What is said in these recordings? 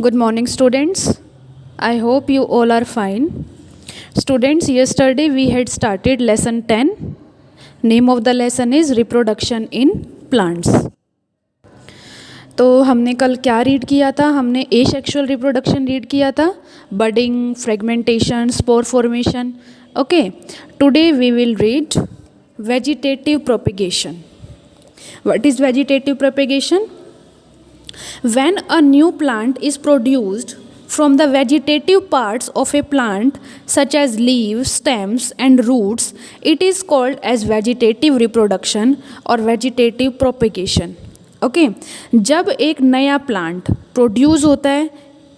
Good morning, students. I hope you all are fine. Students, yesterday we had started lesson 10. Name of the lesson is Reproduction in Plants. तो हमने कल क्या read किया था? हमने asexual reproduction read किया था, budding, fragmentation, spore formation. Okay, today we will read vegetative propagation. What is vegetative propagation? When a new plant is produced from the vegetative parts of a plant such as leaves, stems and roots, it is called as vegetative reproduction or vegetative propagation. Okay, जब एक नया plant produce होता है,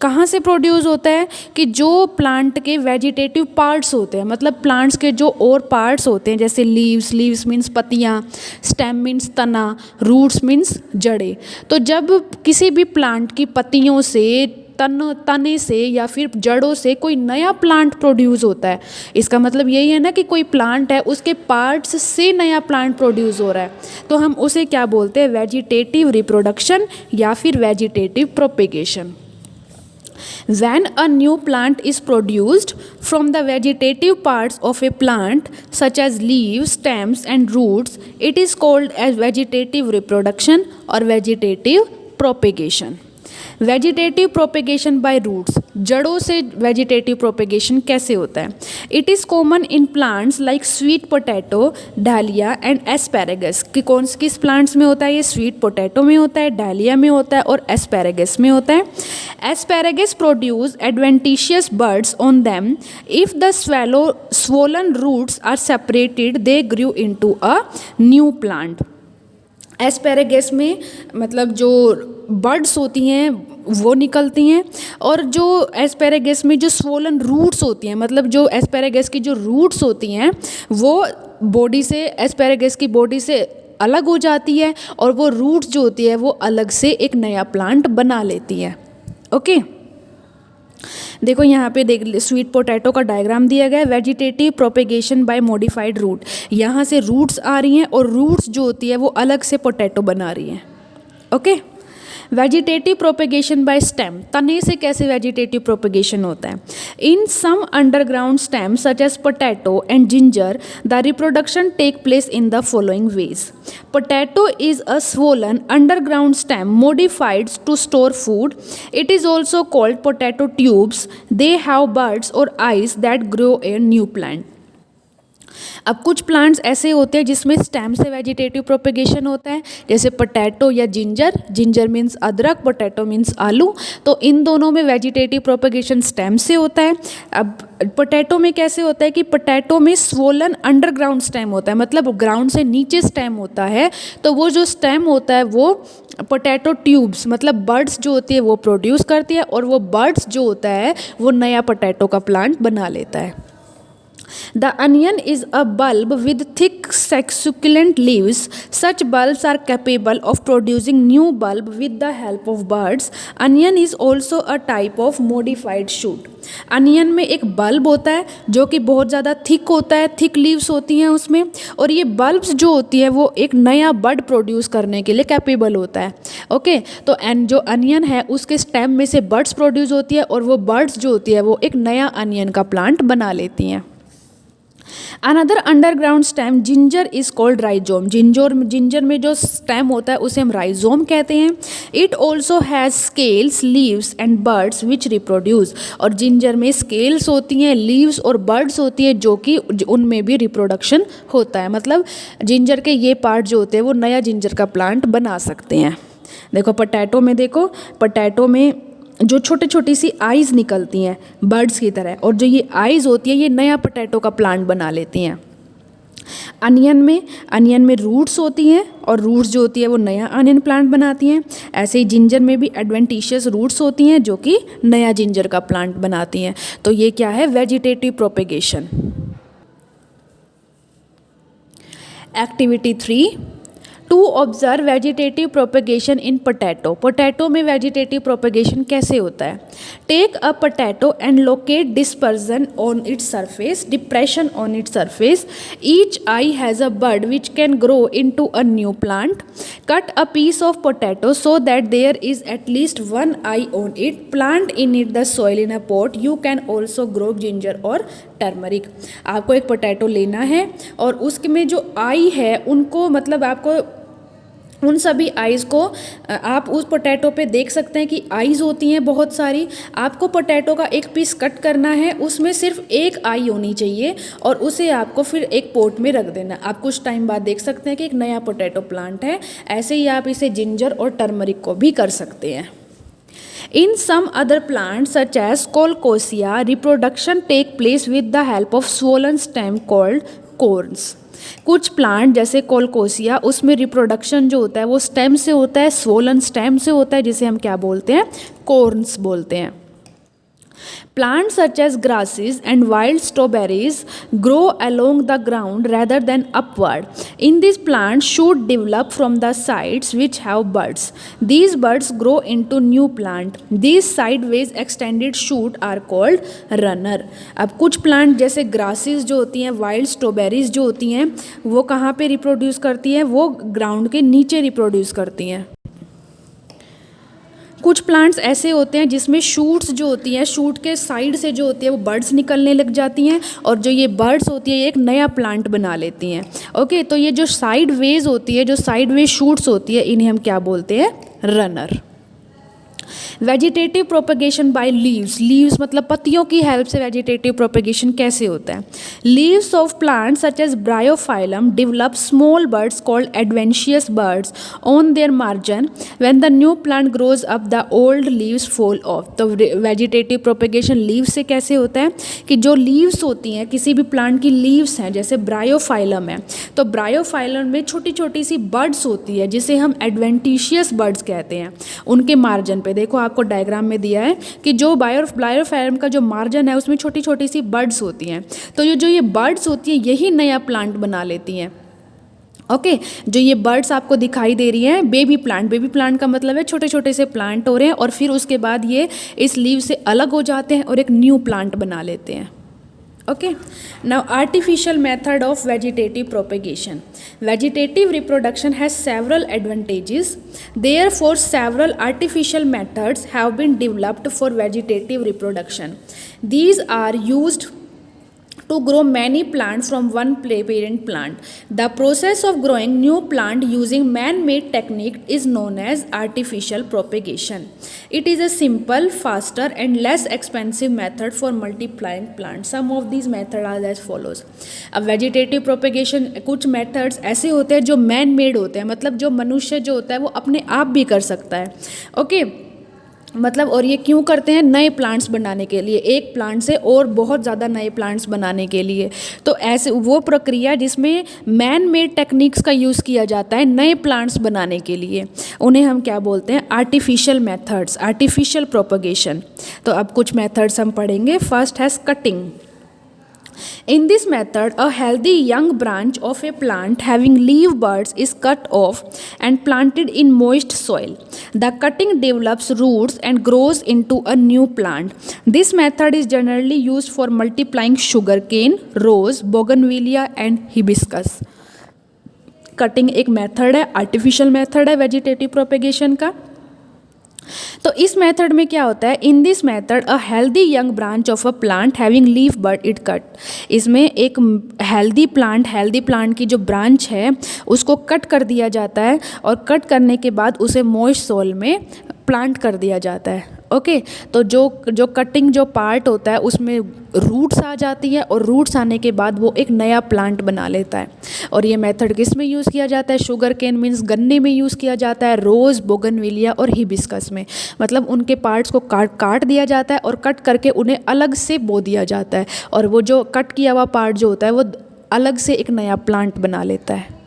कहाँ से produce होता है कि जो प्लांट के वेजिटेटिव पार्ट्स होते हैं, मतलब प्लांट्स के जो और पार्ट्स होते हैं, जैसे लीव्स मीन्स पत्तियाँ, स्टेम मीन्स तना, रूट्स मीन्स जड़ें. तो जब किसी भी प्लांट की पत्तियों से, तने से या फिर जड़ों से कोई नया प्लांट प्रोड्यूस होता है, इसका मतलब यही है ना कि कोई प्लांट है, उसके पार्ट्स से नया प्लांट प्रोड्यूस हो रहा है, तो हम उसे क्या बोलते हैं? वेजिटेटिव रिप्रोडक्शन या फिर vegetative propagation. When a new plant is produced from the vegetative parts of a plant such as leaves, stems and roots, it is called as vegetative reproduction or vegetative propagation. Vegetative propagation by roots, जड़ों से vegetative propagation कैसे होता है? It is common in plants like sweet potato, dahlia and asparagus. कि कौन किस plants में होता है? ये स्वीट पोटैटो में होता है, डालिया में होता है और एस्पैरेगस में होता है. Asparagus produce adventitious buds on them. If the swollen roots are separated they grew into a new plant. Asparagus में मतलब जो बड्स होती हैं वो निकलती हैं, और जो एस्पैरेगस में जो स्वोलन रूट्स होती हैं, मतलब जो एस्पैरेगस की जो रूट्स होती हैं वो बॉडी से, एस्पैरेगस की बॉडी से अलग हो जाती है, और वो रूट्स जो होती है वो अलग से एक नया प्लांट बना लेती है. ओके, देखो यहाँ पे देख, स्वीट पोटैटो का डायग्राम दिया गया है. Vegetative propagation by modified root. यहाँ से रूट्स आ रही हैं और रूट्स जो होती है वो अलग से पोटैटो बना रही हैं. Okay, vegetative propagation by stem. तने से कैसे वेजिटेटिव प्रोपेगेशन होता है? In some underground stem such as potato and ginger the reproduction take place in the following ways. Potato is a swollen underground stem modified to store food. It is also called potato tubes. They have buds or eyes that grow a new plant. अब कुछ plants ऐसे होते हैं जिसमें stem से vegetative propagation होता है, जैसे पोटैटो या जिंजर. जिंजर मीन्स अदरक, पोटैटो मीन्स आलू. तो इन दोनों में वेजिटेटिव प्रोपेगेशन स्टेम से होता है. अब पोटैटो में कैसे होता है कि पोटैटो में स्वोलन अंडरग्राउंड स्टेम होता है, मतलब ग्राउंड से नीचे स्टेम होता है. तो वो जो स्टेम होता है वो पोटैटो ट्यूब्स, मतलब बर्ड्स जो होती है वो प्रोड्यूस करती है, और वो बर्ड्स जो होता है वो नया पोटैटो का प्लांट बना लेता है. The onion is a bulb with thick succulent leaves. Such bulbs are capable of producing new bulb with the help of buds. Onion is also a type of modified shoot. Onion में एक bulb होता है जो कि बहुत ज़्यादा thick होता है, थिक लीव्स होती हैं उसमें, और ये बल्ब्स जो होती है वो एक नया बड प्रोड्यूस करने के लिए कैपेबल होता है. ओके, तो जो अनियन है उसके स्टेम में से बड्स प्रोड्यूस होती है, और वो बड्स जो होती है वो एक नया अनियन का प्लांट बना लेती हैं. Another underground stem ginger is called rhizome. Ginger में जो स्टेम होता है उसे हम राइजोम कहते हैं. It also has scales, leaves and birds which reproduce. और जिंजर में स्केल्स होती हैं, लीव्स और बर्ड्स होती है जो कि उनमें भी रिप्रोडक्शन होता है. मतलब जिंजर के ये पार्ट जो होते हैं वो नया जिंजर का प्लांट बना सकते हैं. देखो पोटैटो में, देखो पोटैटो में जो छोटी छोटी सी आइज़ निकलती हैं बर्ड्स की तरह, और जो ये आइज़ होती है ये नया पोटैटो का प्लांट बना लेती हैं. अनियन में रूट्स होती हैं, और रूट्स जो होती है वो नया अनियन प्लांट बनाती हैं. ऐसे ही जिंजर में भी एडवेंटिशियस रूट्स होती हैं जो कि नया जिंजर का प्लांट बनाती हैं. तो ये क्या है? Vegetative propagation. Activity 3, to observe vegetative propagation in potato, potato में वेजिटेटिव प्रोपेगेशन कैसे होता है। Take a potato and locate dispersion on its surface, depression on its surface, each eye has a bud which can grow into a new plant, cut a piece of potato so that there is at least one eye on it, plant in it the soil in a pot, you can also grow ginger और turmeric. आपको एक potato लेना है और उसके में जो आई है उनको मतलब आपको उन सभी आइज़ को आप उस पोटैटो पे देख सकते हैं कि आइज़ होती हैं बहुत सारी। आपको पोटैटो का एक पीस कट करना है, उसमें सिर्फ एक आई होनी चाहिए और उसे आपको फिर एक पोट में रख देना। आप कुछ टाइम बाद देख सकते हैं कि एक नया पोटैटो प्लांट है। ऐसे ही आप इसे जिंजर और टर्मरिक को भी कर सकते हैं। In some other plants such as Colchicea, reproduction take place with the help of swollen stem called corms. कुछ प्लांट जैसे कोलकोसिया उसमें रिप्रोडक्शन जो होता है वो स्टेम से होता है, स्वोलन स्टेम से होता है, जिसे हम क्या बोलते हैं, कॉर्न्स बोलते हैं। Plants such as grasses and wild strawberries grow along the ground rather than upward. In these plants, shoots develop from the sides which have buds. These buds grow into new plant. These sideways extended shoots are called runner. अब कुछ plant जैसे grasses जो होती हैं, wild strawberries जो होती हैं, वो कहाँ पे रिप्रोड्यूस करती हैं, वो ग्राउंड के नीचे रिप्रोड्यूस करती हैं। कुछ प्लांट्स ऐसे होते हैं जिसमें शूट्स जो होती हैं, शूट के साइड से जो होती है वो बर्ड्स निकलने लग जाती हैं और जो ये बर्ड्स होती है ये एक नया प्लांट बना लेती हैं। ओके, तो ये जो साइड वेज होती है, जो साइड वेज शूट्स होती है, इन्हें हम क्या बोलते हैं, runner. Vegetative propagation by leaves, leaves मतलब पत्तियों की हेल्प से वेजिटेटिव प्रोपेगेशन कैसे होता है। Leaves of plants such as bryophyllum develop small buds called adventitious buds on their margin, when the new plant grows up the old leaves fall off. तो vegetative propagation leaves से कैसे होता है कि जो लीव्स होती हैं, किसी भी प्लांट की लीव्स हैं, जैसे ब्रायोफाइलम है, तो ब्रायोफाइलम में छोटी छोटी सी बर्ड्स होती है जिसे हम एडवेंटिशियस बर्ड्स कहते हैं। उनके मार्जिन पे देखो, आपको डायग्राम में दिया है कि जो ब्रायोफाइलम का जो मार्जिन है उसमें छोटी छोटी सी बर्ड्स होती हैं। तो ये बर्ड्स होती हैं यही नया प्लांट बना लेती हैं। ओके, जो ये बर्ड्स आपको दिखाई दे रही हैं, बेबी प्लांट का मतलब है छोटे छोटे से प्लांट हो रहे हैं और फिर उसके बाद ये इस लीव से अलग हो जाते हैं और एक न्यू प्लांट बना लेते हैं। Okay, now artificial method of vegetative propagation. Vegetative reproduction has several advantages. Therefore, several artificial methods have been developed for vegetative reproduction. These are used to grow many plants from one parent plant. The process of growing new plant using man-made technique is known as artificial propagation. It is a simple, faster and less expensive method for multiplying plants. Some of these methods are as follows. अब vegetative propagation कुछ methods ऐसे होते हैं जो man made होते हैं, मतलब जो मनुष्य जो होता है वो अपने आप भी कर सकता है। ओके, मतलब और ये क्यों करते हैं, नए प्लांट्स बनाने के लिए, एक प्लांट से और बहुत ज़्यादा नए प्लांट्स बनाने के लिए। तो ऐसे वो प्रक्रिया जिसमें मैन मेड टेक्निक्स का यूज़ किया जाता है नए प्लांट्स बनाने के लिए, उन्हें हम क्या बोलते हैं, आर्टिफिशियल मेथड्स, आर्टिफिशियल प्रोपेगेशन। तो अब कुछ मेथड्स हम पढ़ेंगे। First has cutting. In this method, a healthy young branch of a plant having leaf buds is cut off and planted in moist soil. The cutting develops roots and grows into a new plant. This method is generally used for multiplying sugarcane, rose, bougainvillea and hibiscus. Cutting एक method है, artificial method है vegetative propagation का। तो इस method में क्या होता है, in this method a healthy young branch of a plant having leaf bud it cut. इसमें एक हेल्दी प्लांट की जो ब्रांच है उसको कट कर दिया जाता है और कट करने के बाद उसे मॉइस्ट सॉइल में प्लांट कर दिया जाता है। ओके, तो जो कटिंग जो पार्ट होता है उसमें रूट्स आ जाती है और रूट्स आने के बाद वो एक नया प्लांट बना लेता है। और ये मेथड किस में यूज़ किया जाता है, शुगर केन मीन्स गन्ने में यूज़ किया जाता है, रोज़, बोगनविलिया और हिबिस्कस में। मतलब उनके पार्ट्स को काट दिया जाता है और कट करके उन्हें अलग से बो दिया जाता है और वो जो कट किया हुआ पार्ट जो होता है वो अलग से एक नया प्लांट बना लेता है।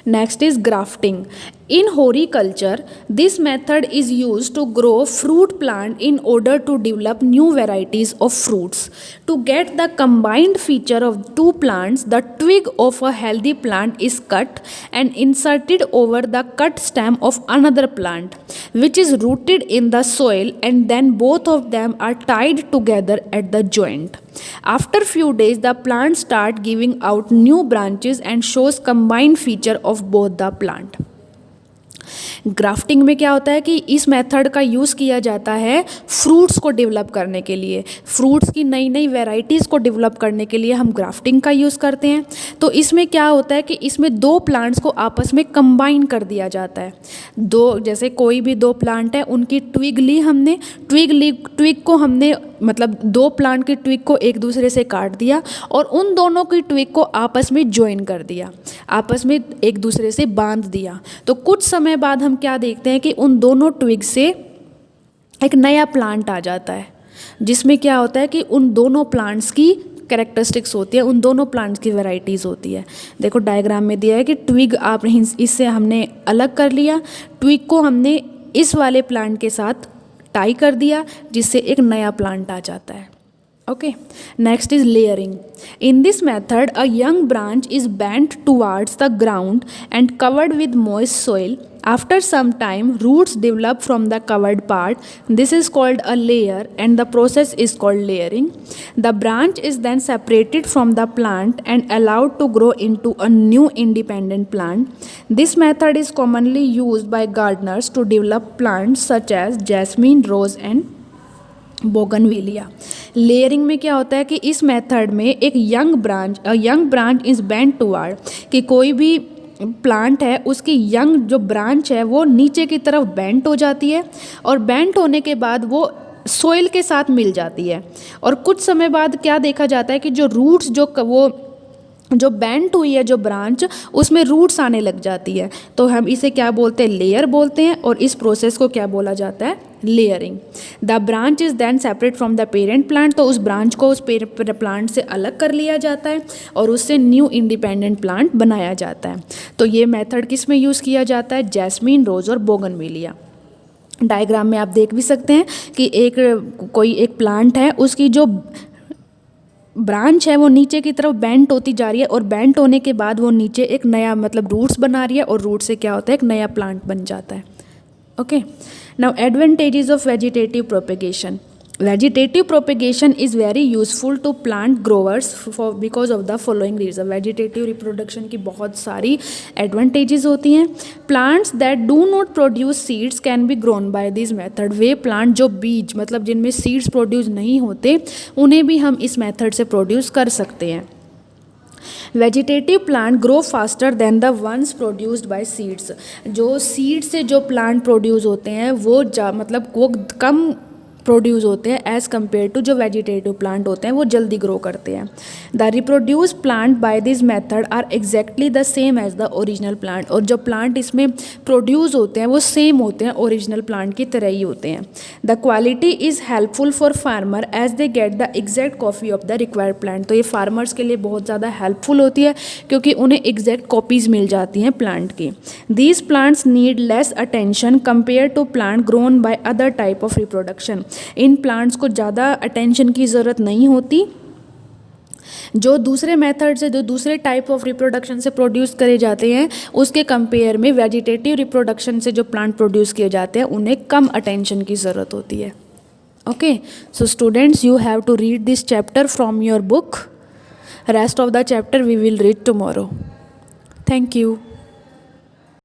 Next is grafting. In horticulture, this method is used to grow fruit plant in order to develop new varieties of fruits. To get the combined feature of two plants, the twig of a healthy plant is cut and inserted over the cut stem of another plant, which is rooted in the soil, and then both of them are tied together at the joint. After few days, the plant start giving out new branches and shows combined feature of both the plant. Grafting में क्या होता है कि इस method का use किया जाता है फ्रूट्स को डेवलप करने के लिए, फ्रूट्स की नई नई वेराइटीज़ को डेवलप करने के लिए हम ग्राफ्टिंग का यूज़ करते हैं। तो इसमें क्या होता है कि इसमें दो प्लांट्स को आपस में कंबाइन कर दिया जाता है। दो, जैसे कोई भी दो प्लांट है, उनकी ट्विग ली हमने, ट्विग को हमने मतलब दो प्लांट की ट्विग को एक दूसरे से काट दिया और उन दोनों की ट्विग को आपस में ज्वाइन कर दिया, आपस में एक दूसरे से बांध दिया। तो कुछ समय बाद हम क्या देखते हैं कि उन दोनों ट्विग से एक नया प्लांट आ जाता है, जिसमें क्या होता है कि उन दोनों प्लांट्स की कैरेक्टरिस्टिक्स होती है, उन दोनों प्लांट्स की वैरायटीज़ होती है। देखो डायग्राम में दिया है कि ट्विग आप इससे हमने अलग कर लिया, ट्विग को हमने इस वाले प्लांट के साथ टाई कर दिया, जिससे एक नया प्लांट आ जाता है। Okay, next is layering. In this method, a young branch is bent towards the ground and covered with moist soil. After some time, roots develop from the covered part. This is called a layer, and the process is called layering. The branch is then separated from the plant and allowed to grow into a new independent plant. This method is commonly used by gardeners to develop plants such as jasmine, rose, and bougainvillea. Layering में क्या होता है कि इस method में एक young branch is bent toward, कि कोई भी प्लांट है उसकी यंग जो ब्रांच है वो नीचे की तरफ बेंट हो जाती है, और बेंट होने के बाद वो सोइल के साथ मिल जाती है। और कुछ समय बाद क्या देखा जाता है कि जो रूट्स जो बेंट हुई है जो ब्रांच, उसमें रूट्स आने लग जाती है। तो हम इसे क्या बोलते हैं, लेयर बोलते हैं, और इस प्रोसेस को क्या बोला जाता है, layering. The branch is then separate from the parent plant, तो उस ब्रांच को उस प्लांट से अलग कर लिया जाता है और उससे न्यू इंडिपेंडेंट प्लांट बनाया जाता है। तो ये मेथड किस में यूज़ किया जाता है, जैस्मीन, रोज और बोगनविलिया। डायग्राम में आप देख भी सकते हैं कि कोई एक प्लांट है, उसकी जो ब्रांच है वो नीचे की तरफ बेंट होती जा रही है, और बेंट होने के बाद वो नीचे एक नया मतलब रूट्स बना रही है, और रूट से क्या होता है, एक नया प्लांट बन जाता है। Okay, now advantages of vegetative propagation. Vegetative propagation is very useful to plant growers for because of the following reason. Vegetative reproduction की बहुत सारी एडवांटेजेस होती हैं। Plants that do not produce seeds can be grown by this method. वे plant जो बीज मतलब जिनमें सीड्स प्रोड्यूस नहीं होते, उन्हें भी हम इस मेथड से प्रोड्यूस कर सकते हैं। Vegetative plant grow faster than the ones produced by seeds. जो सीड से जो प्लांट प्रोड्यूस होते हैं वो वो कम प्रोड्यूस होते हैं एज़ कम्पेयर टू जो वेजिटेटिव प्लांट होते हैं वो जल्दी ग्रो करते हैं। The reproduce plant by this method are exactly the same as the original plant. और जो प्लांट इसमें प्रोड्यूस होते हैं वो सेम होते हैं, ओरिजिनल प्लांट की तरह ही होते हैं। The quality is helpful for farmer as they get the exact copy of the required plant. तो ये फार्मर्स के लिए बहुत ज़्यादा हेल्पफुल होती है क्योंकि उन्हें एग्जैक्ट कॉपीज़ मिल जाती हैं प्लांट की। These plants need less attention compare to plant grown by other type of reproduction. इन प्लांट्स को ज़्यादा अटेंशन की ज़रूरत नहीं होती जो दूसरे मेथड से, जो दूसरे टाइप ऑफ रिप्रोडक्शन से प्रोड्यूस करे जाते हैं, उसके कंपेयर में वेजिटेटिव रिप्रोडक्शन से जो प्लांट प्रोड्यूस किए जाते हैं उन्हें कम अटेंशन की ज़रूरत होती है। Okay, so students, you have to read this chapter from your book. Rest of the chapter we will read tomorrow. Thank you.